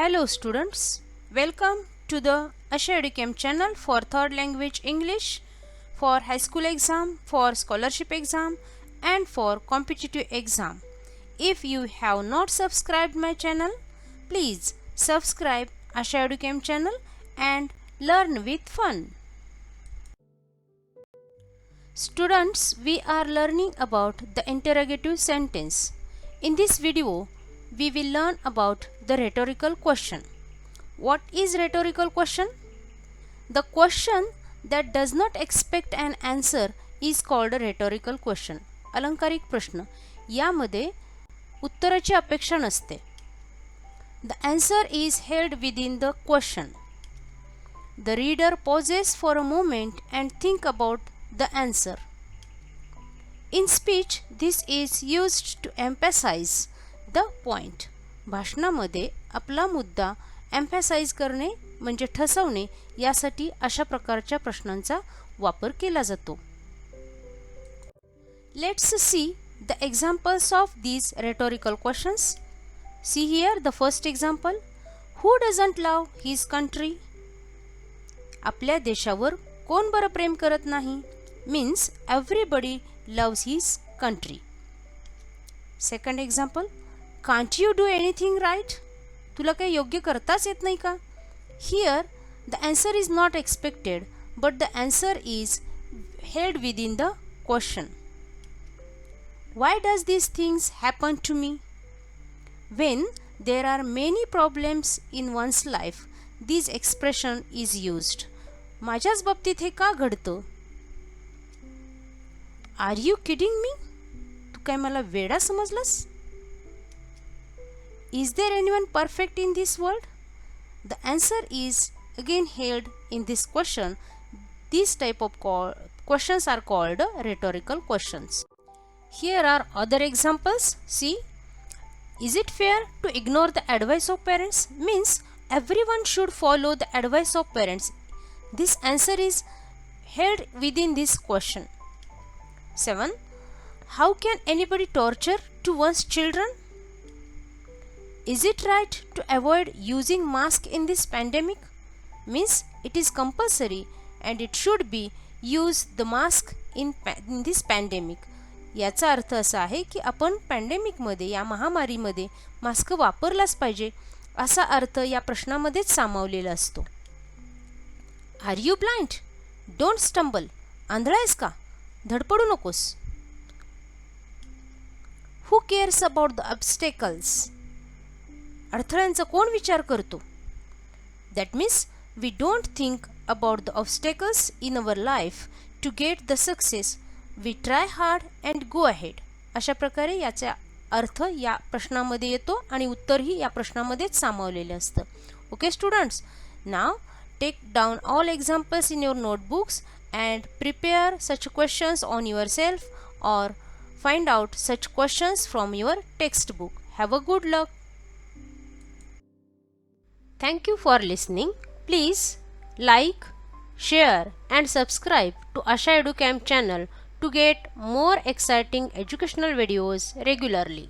Hello students, welcome to the Asha Educam channel for third language English, for high school exam, for scholarship exam and for competitive exam. If you have not subscribed my channel, please subscribe Asha Educam channel and learn with fun. Students, we are learning about the interrogative sentence. In this video, we will learn about the rhetorical question. What is rhetorical question? The question that does not expect an answer is called a rhetorical question. अलंकारिक प्रश्न यामध्ये उत्तराची अपेक्षा नसते. The answer is held within the question. The reader pauses for a moment and think about the answer. In speech, this is used to emphasize the point. भाषणामध्ये आपला मुद्दा एम्फॅसाइज करणे म्हणजे ठसवणे यासाठी अशा प्रकारच्या प्रश्नांचा वापर केला जातो. Let's see the examples of these rhetorical questions. See here the first example. Who doesn't love his country? आपल्या देशावर कोण बरं प्रेम करत नाही? Means everybody loves his country. Second example. Can't you do anything right? तुला काही योग्य करताच येत नाही का? Here the answer is not expected but the answer is held within the question. Why does these things happen to me? When there are many problems in one's life, this expression is used. माझ्याच बाबतीत हे का घडतं? Are you kidding me? तू काय मला वेडा समजलास? Is there anyone perfect in this world? The answer is again held in this question. These type of questions are called rhetorical questions. Here are other examples. See, is it fair to ignore the advice of parents? Means everyone should follow the advice of parents. This answer is held within this question. 7. How can anybody torture to one's children? Is it right to avoid using mask in this pandemic? Means it is compulsory and it should be use the mask in this pandemic. याचा अर्थ असा आहे की आपण पॅन्डेमिकमध्ये या महामारीमध्ये mask वापरलाच पाहिजे असा अर्थ या प्रश्नामध्येच सामावलेला असतो. Are you blind? Don't stumble. आंधळा आहेस का? धडपडू नकोस. Who cares about the obstacles? अडथळ्यांचा कोण विचार करतो? That means we don't think about the obstacles in our life to get the success. We try hard and go ahead. अशा प्रकारे याचा अर्थ या प्रश्नामध्ये येतो आणि उत्तरही या प्रश्नामध्येच सामावलेले असतं. Okay students, now take down all examples in your notebooks and prepare such questions on yourself or find out such questions from your textbook. Have a good luck. Thank you for listening. Please like, share and subscribe to Asha Educam channel to get more exciting educational videos regularly.